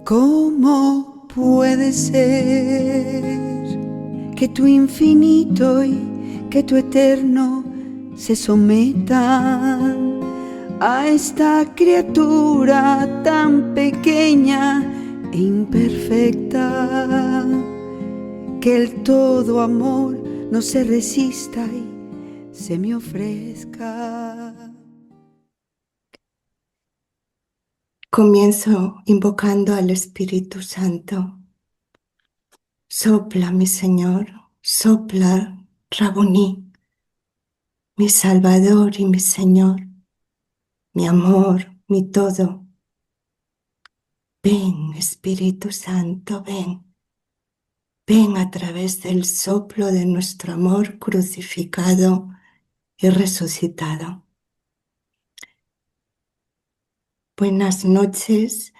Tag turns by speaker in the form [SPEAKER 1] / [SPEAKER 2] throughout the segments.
[SPEAKER 1] ¿Cómo puede ser que tu infinito y que tu eterno se sometan a esta criatura tan pequeña e imperfecta? Que el todo amor no se resista y se me ofrezca.
[SPEAKER 2] Comienzo invocando al Espíritu Santo. Sopla, mi Señor, sopla, Rabuní, mi Salvador y mi Señor, mi amor, mi todo. Ven, Espíritu Santo, ven. Ven a través del soplo de nuestro amor crucificado y resucitado. Buenas noches.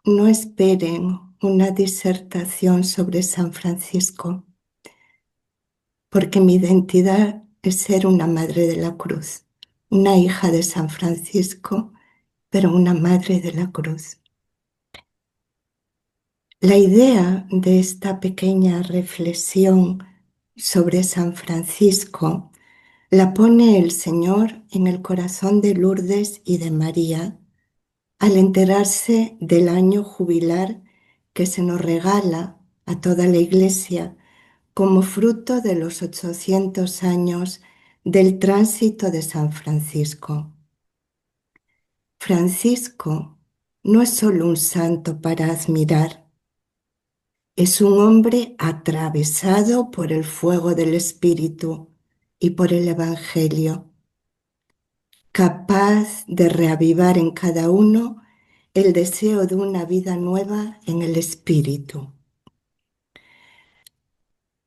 [SPEAKER 2] No esperen una disertación sobre San Francisco, porque mi identidad es ser una madre de la cruz, una hija de San Francisco, pero una madre de la cruz. La idea de esta pequeña reflexión sobre San Francisco la pone el Señor en el corazón de Lourdes y de María al enterarse del año jubilar que se nos regala a toda la Iglesia como fruto de los 800 años del tránsito de San Francisco. Francisco no es solo un santo para admirar, es un hombre atravesado por el fuego del Espíritu y por el Evangelio, capaz de reavivar en cada uno el deseo de una vida nueva en el Espíritu.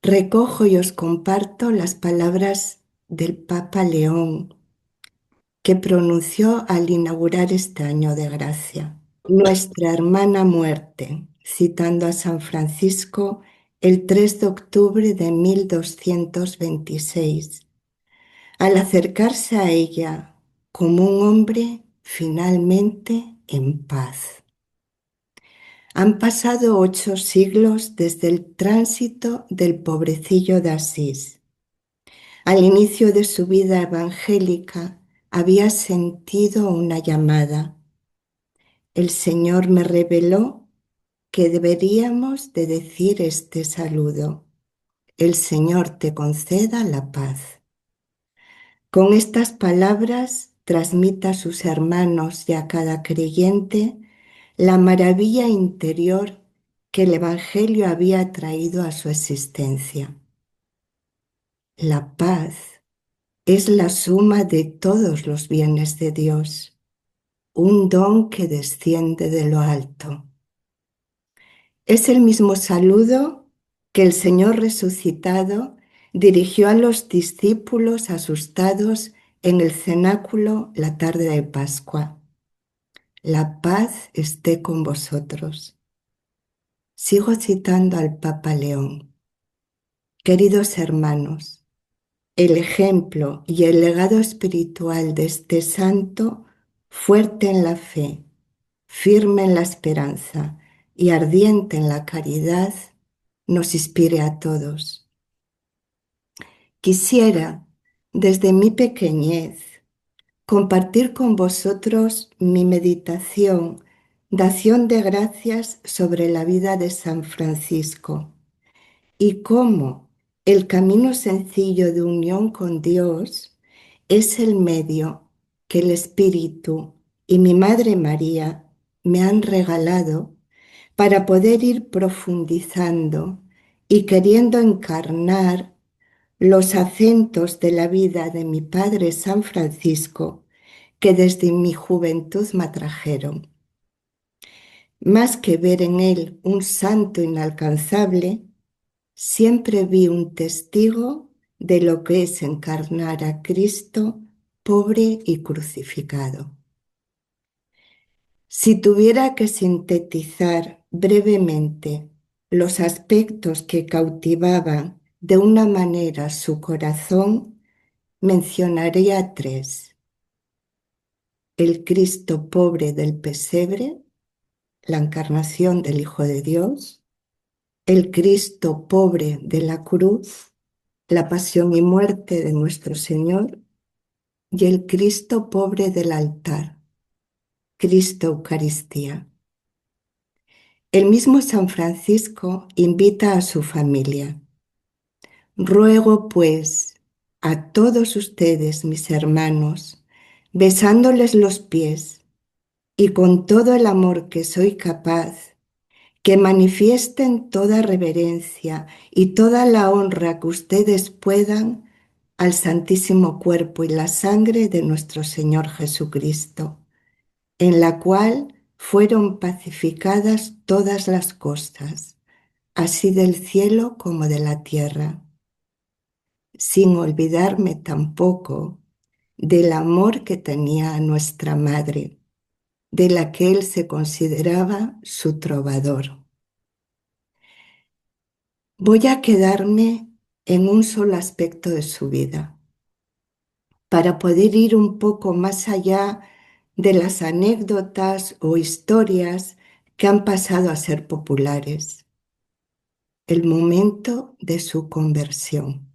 [SPEAKER 2] Recojo y os comparto las palabras del Papa León, que pronunció al inaugurar este año de gracia. Nuestra hermana muerte, citando a San Francisco el 3 de octubre de 1226, al acercarse a ella como un hombre finalmente en paz. Han pasado 8 siglos desde el tránsito del pobrecillo de Asís. Al inicio de su vida evangélica había sentido una llamada. El Señor me reveló que deberíamos de decir este saludo: el Señor te conceda la paz. Con estas palabras transmite a sus hermanos y a cada creyente la maravilla interior que el Evangelio había traído a su existencia. La paz es la suma de todos los bienes de Dios, un don que desciende de lo alto. Es el mismo saludo que el Señor resucitado dirigió a los discípulos asustados en el cenáculo la tarde de Pascua. La paz esté con vosotros. Sigo citando al Papa León. Queridos hermanos, el ejemplo y el legado espiritual de este santo, fuerte en la fe, firme en la esperanza y ardiente en la caridad, nos inspire a todos. Quisiera, desde mi pequeñez, compartir con vosotros mi meditación de acción de gracias sobre la vida de San Francisco y cómo el camino sencillo de unión con Dios es el medio que el Espíritu y mi Madre María me han regalado para poder ir profundizando y queriendo encarnar los acentos de la vida de mi Padre San Francisco que desde mi juventud me atrajeron. Más que ver en él un santo inalcanzable, siempre vi un testigo de lo que es encarnar a Cristo pobre y crucificado. Si tuviera que sintetizar brevemente los aspectos que cautivaban de una manera su corazón, mencionaría 3: el Cristo pobre del pesebre, la encarnación del Hijo de Dios, el Cristo pobre de la cruz, la pasión y muerte de nuestro Señor y el Cristo pobre del altar, Cristo Eucaristía. El mismo San Francisco invita a su familia. Ruego pues a todos ustedes, mis hermanos, besándoles los pies y con todo el amor que soy capaz, que manifiesten toda reverencia y toda la honra que ustedes puedan al Santísimo Cuerpo y la sangre de nuestro Señor Jesucristo, en la cual fueron pacificadas todas las cosas, así del cielo como de la tierra, sin olvidarme tampoco del amor que tenía a nuestra Madre, de la que él se consideraba su trovador. Voy a quedarme en un solo aspecto de su vida, para poder ir un poco más allá de las anécdotas o historias que han pasado a ser populares. El momento de su conversión.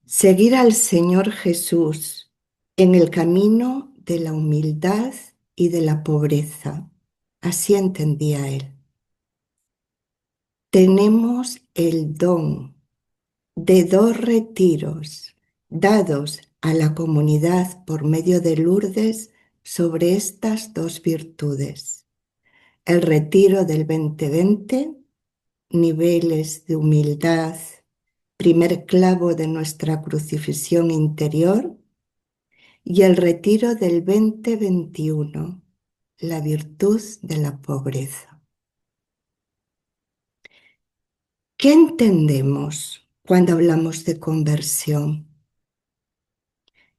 [SPEAKER 2] Seguir al Señor Jesús en el camino de la humildad y de la pobreza. Así entendía él. Tenemos el don de 2 retiros dados a la comunidad por medio de Lourdes sobre estas 2 virtudes. El retiro del 2020, niveles de humildad, primer clavo de nuestra crucifixión interior, y el retiro del 2021, la virtud de la pobreza. ¿Qué entendemos cuando hablamos de conversión?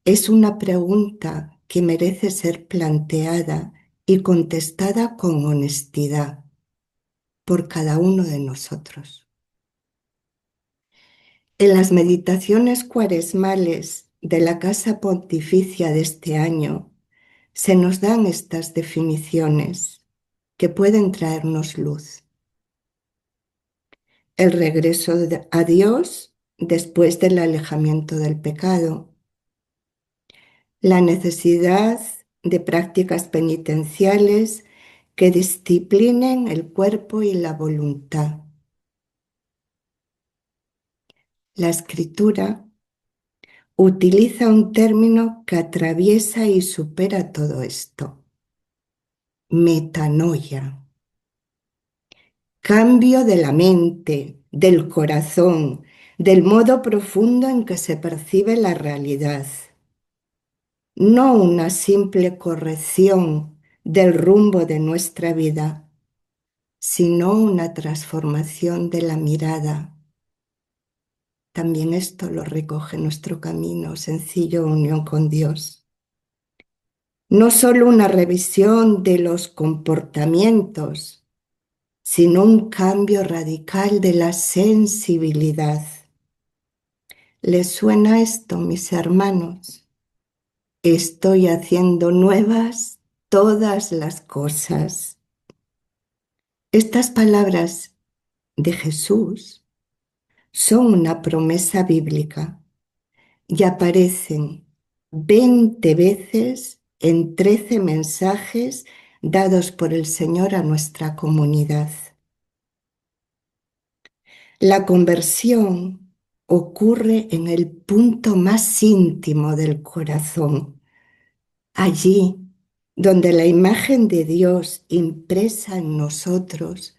[SPEAKER 2] Es una pregunta que merece ser planteada y contestada con honestidad por cada uno de nosotros. En las meditaciones cuaresmales de la Casa Pontificia de este año se nos dan estas definiciones que pueden traernos luz. El regreso a Dios después del alejamiento del pecado, la necesidad de prácticas penitenciales que disciplinen el cuerpo y la voluntad. La Escritura utiliza un término que atraviesa y supera todo esto: metanoia. Cambio de la mente, del corazón, del modo profundo en que se percibe la realidad. No una simple corrección del rumbo de nuestra vida, sino una transformación de la mirada. También esto lo recoge nuestro camino, sencillo unión con Dios. No solo una revisión de los comportamientos, sino un cambio radical de la sensibilidad. ¿Les suena esto, mis hermanos? Estoy haciendo nuevas todas las cosas. Estas palabras de Jesús son una promesa bíblica y aparecen 20 veces en 13 mensajes dados por el Señor a nuestra comunidad. La conversión ocurre en el punto más íntimo del corazón, allí donde la imagen de Dios impresa en nosotros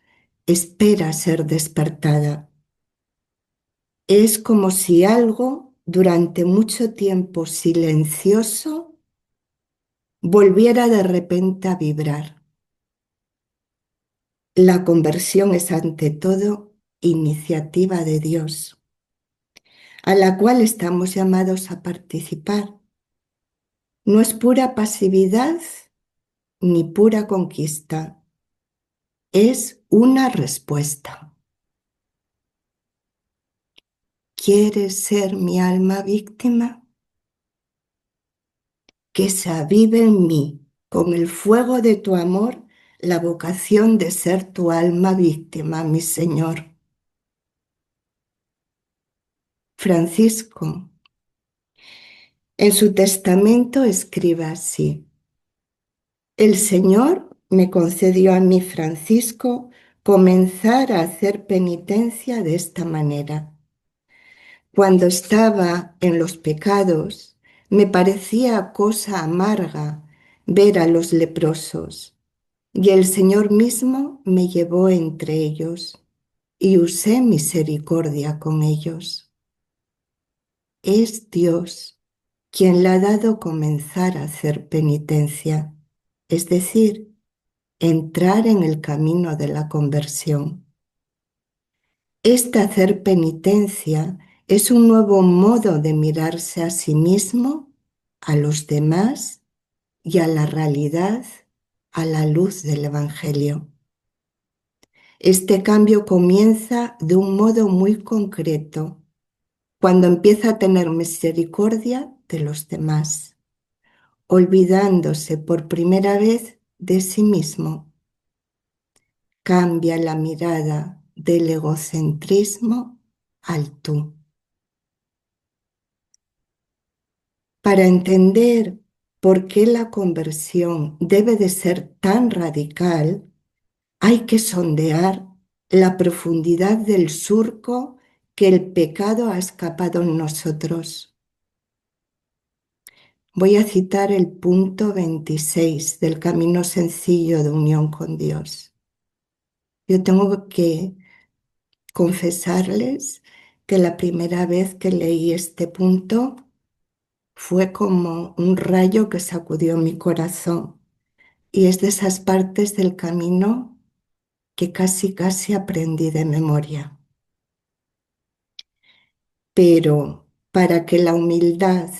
[SPEAKER 2] espera ser despertada. Es como si algo durante mucho tiempo silencioso volviera de repente a vibrar. La conversión es ante todo iniciativa de Dios, a la cual estamos llamados a participar. No es pura pasividad ni pura conquista, es una respuesta. ¿Quieres ser mi alma víctima? Que se avive en mí con el fuego de tu amor la vocación de ser tu alma víctima, mi Señor. Francisco, en su testamento escribe así: el Señor me concedió a mí, Francisco, comenzar a hacer penitencia de esta manera. Cuando estaba en los pecados, me parecía cosa amarga ver a los leprosos, y el Señor mismo me llevó entre ellos y usé misericordia con ellos. Es Dios quien le ha dado comenzar a hacer penitencia, es decir, entrar en el camino de la conversión. Este hacer penitencia es un nuevo modo de mirarse a sí mismo, a los demás y a la realidad a la luz del Evangelio. Este cambio comienza de un modo muy concreto, cuando empieza a tener misericordia de los demás, olvidándose por primera vez de sí mismo. Cambia la mirada del egocentrismo al tú. Para entender por qué la conversión debe de ser tan radical, hay que sondear la profundidad del surco que el pecado ha escapado en nosotros. Voy a citar el punto 26 del camino sencillo de unión con Dios. Yo tengo que confesarles que la primera vez que leí este punto fue como un rayo que sacudió mi corazón, y es de esas partes del camino que casi aprendí de memoria. Pero para que la humildad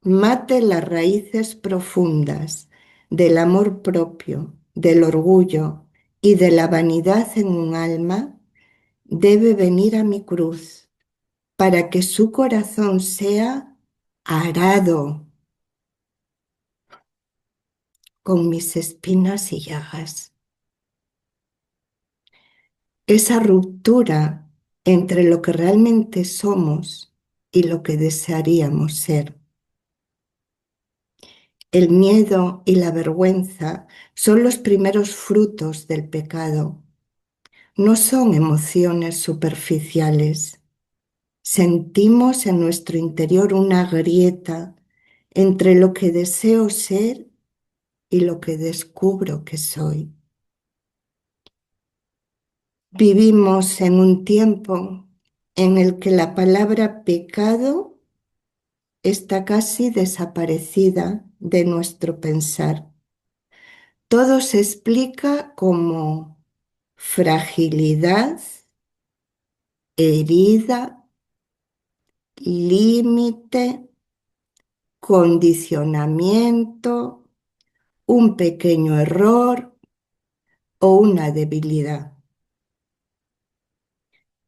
[SPEAKER 2] mate las raíces profundas del amor propio, del orgullo y de la vanidad en un alma, debe venir a mi cruz para que su corazón sea arado con mis espinas y llagas. Esa ruptura entre lo que realmente somos y lo que desearíamos ser. El miedo y la vergüenza son los primeros frutos del pecado. No son emociones superficiales. Sentimos en nuestro interior una grieta entre lo que deseo ser y lo que descubro que soy. Vivimos en un tiempo en el que la palabra pecado está casi desaparecida de nuestro pensar. Todo se explica como fragilidad, herida, límite, condicionamiento, un pequeño error o una debilidad.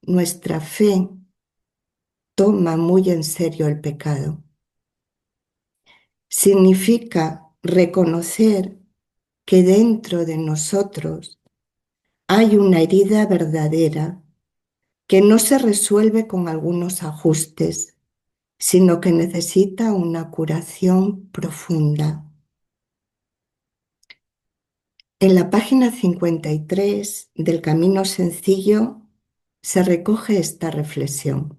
[SPEAKER 2] Nuestra fe toma muy en serio el pecado. Significa reconocer que dentro de nosotros hay una herida verdadera que no se resuelve con algunos ajustes, sino que necesita una curación profunda. En la página 53 del Camino Sencillo se recoge esta reflexión.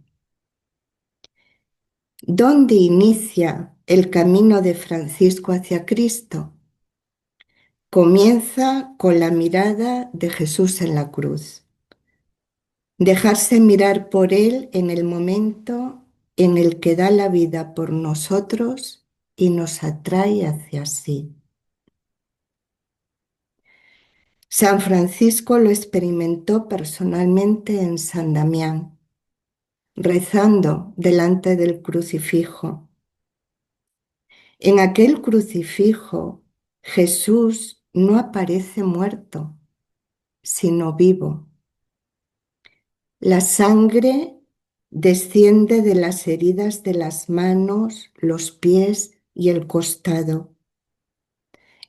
[SPEAKER 2] ¿Dónde inicia el camino de Francisco hacia Cristo? Comienza con la mirada de Jesús en la cruz. Dejarse mirar por Él en el momento en el que da la vida por nosotros y nos atrae hacia sí. San Francisco lo experimentó personalmente en San Damián, rezando delante del crucifijo. En aquel crucifijo, Jesús no aparece muerto, sino vivo. La sangre desciende de las heridas de las manos, los pies y el costado.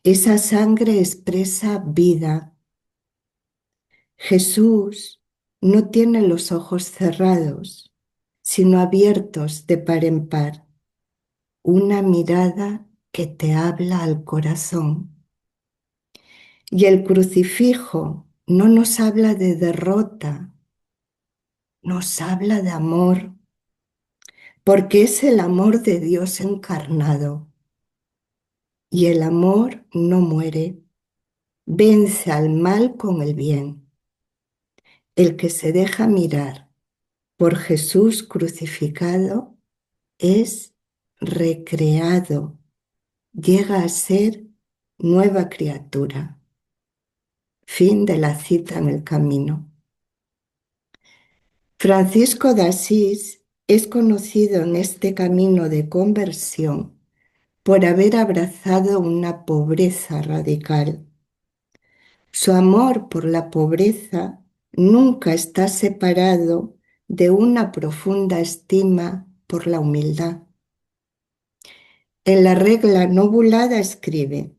[SPEAKER 2] Esa sangre expresa vida. Jesús no tiene los ojos cerrados, sino abiertos de par en par, una mirada que te habla al corazón. Y el crucifijo no nos habla de derrota, nos habla de amor, porque es el amor de Dios encarnado. Y el amor no muere, vence al mal con el bien. El que se deja mirar por Jesús crucificado es recreado, llega a ser nueva criatura. Fin de la cita en el camino. Francisco de Asís es conocido en este camino de conversión por haber abrazado una pobreza radical. Su amor por la pobreza nunca está separado de una profunda estima por la humildad. En la regla Nobulada escribe: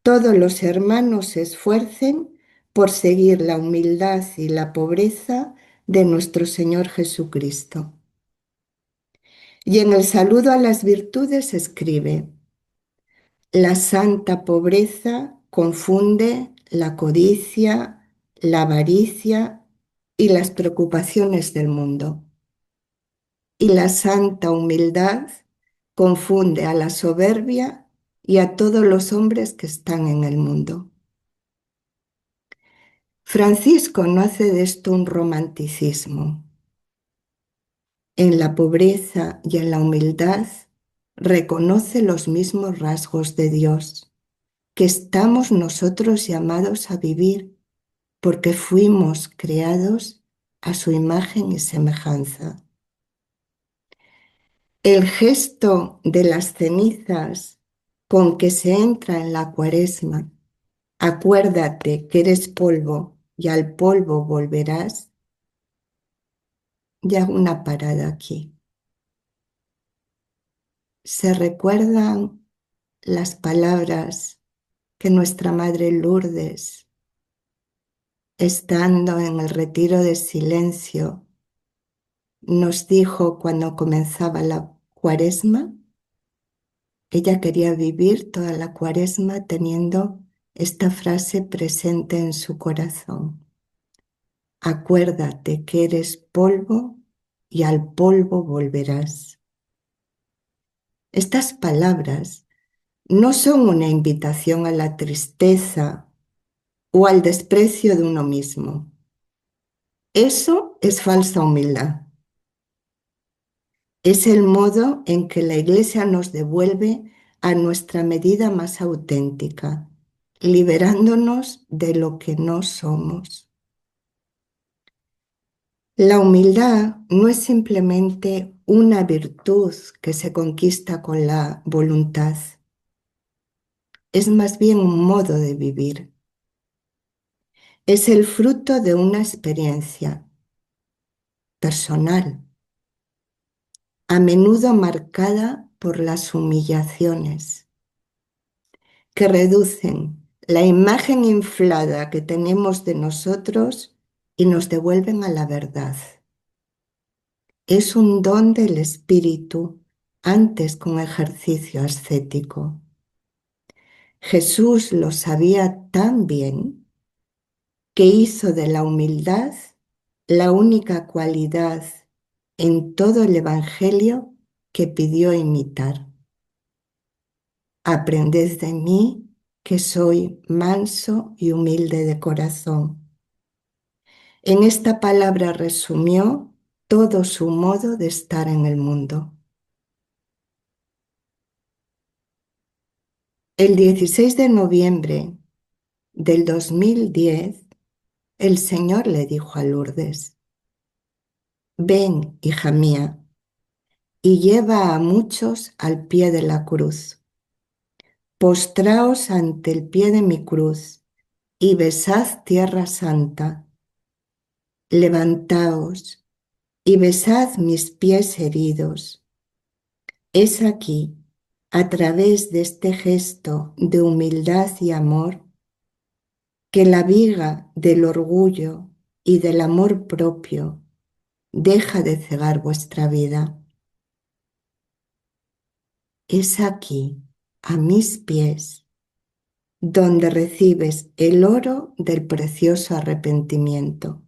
[SPEAKER 2] todos los hermanos se esfuercen por seguir la humildad y la pobreza de nuestro Señor Jesucristo. Y en el saludo a las virtudes escribe: la santa pobreza confunde la codicia, la avaricia y las preocupaciones del mundo. Y la santa humildad confunde a la soberbia y a todos los hombres que están en el mundo. Francisco no hace de esto un romanticismo. En la pobreza y en la humildad reconoce los mismos rasgos de Dios que estamos nosotros llamados a vivir porque fuimos creados a su imagen y semejanza. El gesto de las cenizas con que se entra en la Cuaresma, acuérdate que eres polvo y al polvo volverás, y hago una parada aquí. Se recuerdan las palabras que nuestra Madre Lourdes, estando en el retiro de silencio, nos dijo cuando comenzaba la Cuaresma. Ella quería vivir toda la Cuaresma teniendo esta frase presente en su corazón. Acuérdate que eres polvo y al polvo volverás. Estas palabras no son una invitación a la tristeza o al desprecio de uno mismo. Eso es falsa humildad. Es el modo en que la Iglesia nos devuelve a nuestra medida más auténtica, liberándonos de lo que no somos. La humildad no es simplemente una virtud que se conquista con la voluntad, es más bien un modo de vivir. Es el fruto de una experiencia personal, a menudo marcada por las humillaciones, que reducen la imagen inflada que tenemos de nosotros y nos devuelven a la verdad. Es un don del espíritu antes que un ejercicio ascético. Jesús lo sabía tan bien que hizo de la humildad la única cualidad en todo el Evangelio que pidió imitar. Aprended de mí, que soy manso y humilde de corazón. En esta palabra resumió todo su modo de estar en el mundo. El 16 de noviembre del 2010, el Señor le dijo a Lourdes: ven, hija mía, y lleva a muchos al pie de la cruz. Postraos ante el pie de mi cruz y besad tierra santa. Levantaos y besad mis pies heridos. Es aquí, a través de este gesto de humildad y amor, que la viga del orgullo y del amor propio deja de cegar vuestra vida. Es aquí, a mis pies, donde recibes el oro del precioso arrepentimiento.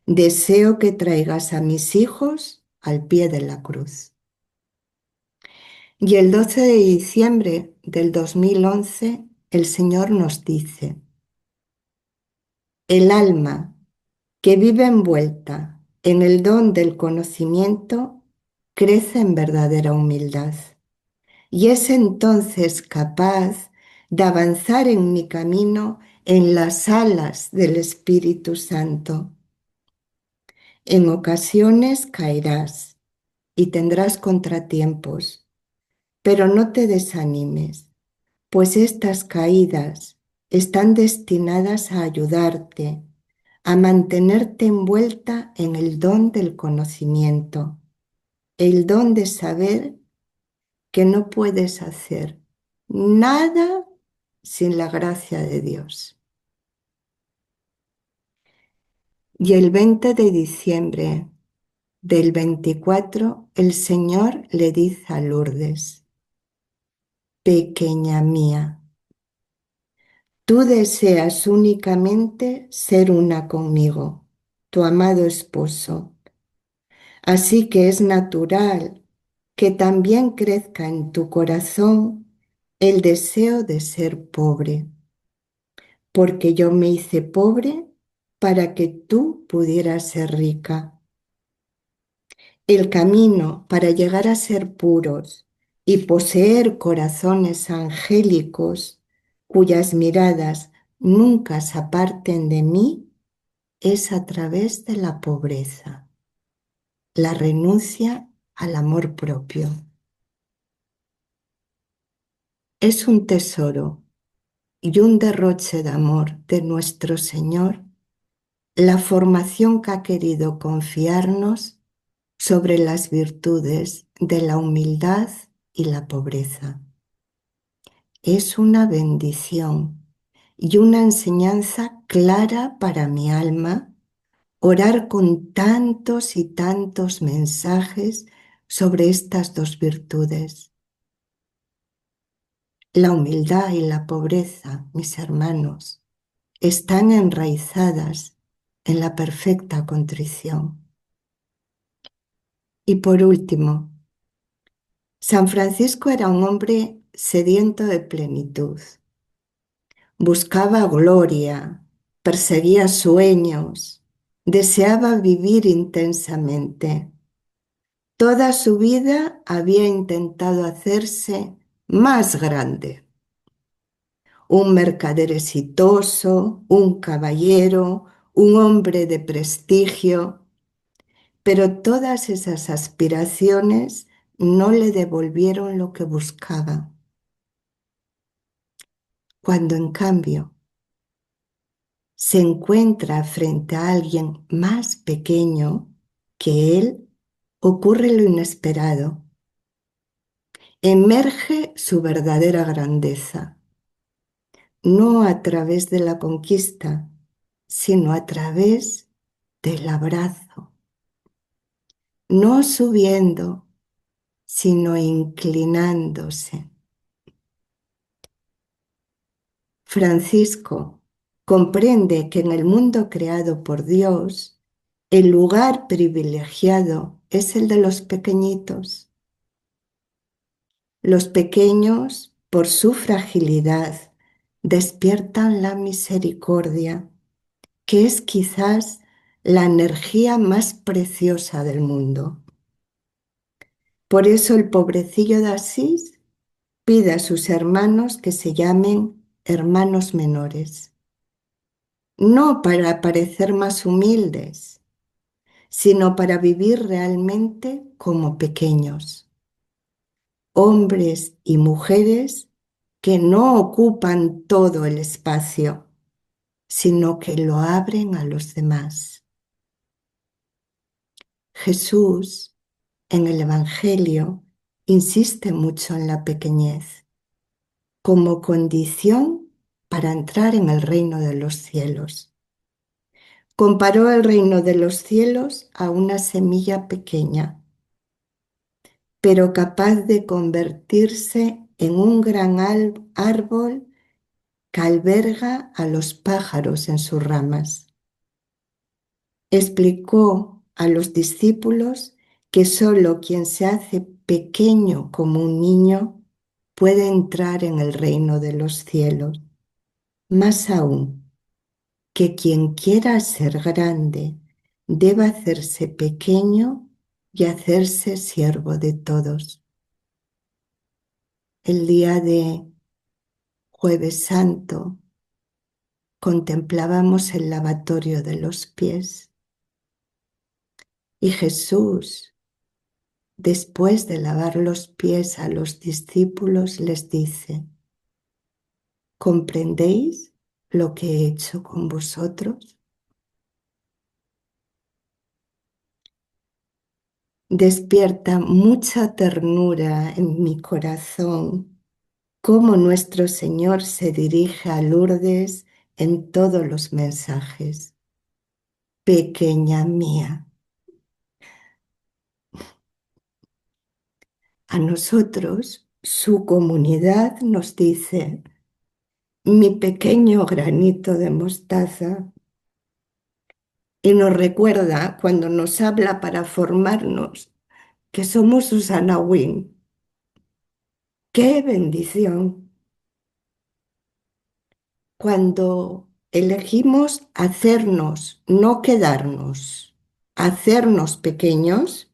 [SPEAKER 2] Deseo que traigas a mis hijos al pie de la cruz. Y el 12 de diciembre del 2011, el Señor nos dice: el alma que vive envuelta en el don del conocimiento crece en verdadera humildad y es entonces capaz de avanzar en mi camino en las alas del Espíritu Santo. En ocasiones caerás y tendrás contratiempos, pero no te desanimes, pues estas caídas están destinadas a ayudarte a mantenerte envuelta en el don del conocimiento, el don de saber que no puedes hacer nada sin la gracia de Dios. Y el 20 de diciembre del 24, el Señor le dice a Lourdes: pequeña mía, tú deseas únicamente ser una conmigo, tu amado esposo. Así que es natural que también crezca en tu corazón el deseo de ser pobre, porque yo me hice pobre para que tú pudieras ser rica. El camino para llegar a ser puros y poseer corazones angélicos cuyas miradas nunca se aparten de mí es a través de la pobreza, la renuncia al amor propio. Es un tesoro y un derroche de amor de nuestro Señor la formación que ha querido confiarnos sobre las virtudes de la humildad y la pobreza. Es una bendición y una enseñanza clara para mi alma orar con tantos y tantos mensajes sobre estas dos virtudes. La humildad y la pobreza, mis hermanos, están enraizadas en la perfecta contrición. Y por último, San Francisco era un hombre sediento de plenitud. Buscaba gloria, perseguía sueños, deseaba vivir intensamente. Toda su vida había intentado hacerse más grande. Un mercader exitoso, un caballero, un hombre de prestigio, pero todas esas aspiraciones no le devolvieron lo que buscaba. Cuando en cambio se encuentra frente a alguien más pequeño que él, ocurre lo inesperado. Emerge su verdadera grandeza, no a través de la conquista, sino a través del abrazo, no subiendo, sino inclinándose. Francisco comprende que en el mundo creado por Dios, el lugar privilegiado es el de los pequeñitos. Los pequeños, por su fragilidad, despiertan la misericordia, que es quizás la energía más preciosa del mundo. Por eso el pobrecillo de Asís pide a sus hermanos que se llamen hermanos menores, no para parecer más humildes, sino para vivir realmente como pequeños, hombres y mujeres que no ocupan todo el espacio, sino que lo abren a los demás. Jesús, en el Evangelio, insiste mucho en la pequeñez como condición para entrar en el reino de los cielos. Comparó el reino de los cielos a una semilla pequeña, pero capaz de convertirse en un gran árbol que alberga a los pájaros en sus ramas. Explicó a los discípulos que solo quien se hace pequeño como un niño puede entrar en el reino de los cielos. Más aún, que quien quiera ser grande debe hacerse pequeño y hacerse siervo de todos. El día de Jueves Santo contemplábamos el lavatorio de los pies y Jesús, después de lavar los pies a los discípulos, les dice: ¿comprendéis lo que he hecho con vosotros? Despierta mucha ternura en mi corazón cómo nuestro Señor se dirige a Lourdes en todos los mensajes. Pequeña mía. A nosotros, su comunidad nos dice: mi pequeño granito de mostaza, y nos recuerda cuando nos habla para formarnos que somos Susana Wynn. ¡Qué bendición! Cuando elegimos hacernos, no quedarnos, hacernos pequeños,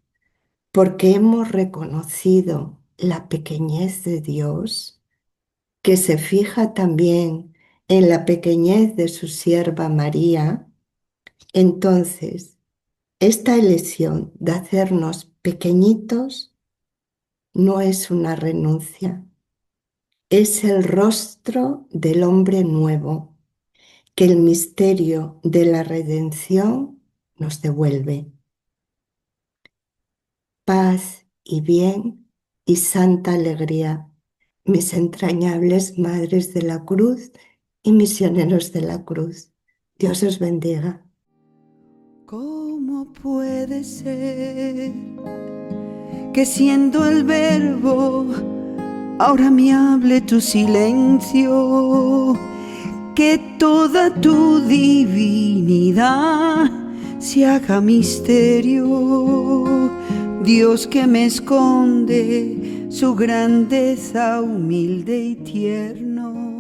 [SPEAKER 2] porque hemos reconocido la pequeñez de Dios, que se fija también en la pequeñez de su sierva María, entonces esta elección de hacernos pequeñitos no es una renuncia, es el rostro del hombre nuevo que el misterio de la redención nos devuelve. Paz y bien y santa alegría, mis entrañables madres de la cruz y misioneros de la cruz. Dios os bendiga.
[SPEAKER 1] ¿Cómo puede ser que siendo el verbo ahora me hable tu silencio? Que toda tu divinidad se haga misterio. Dios que me esconde su grandeza humilde y tierno.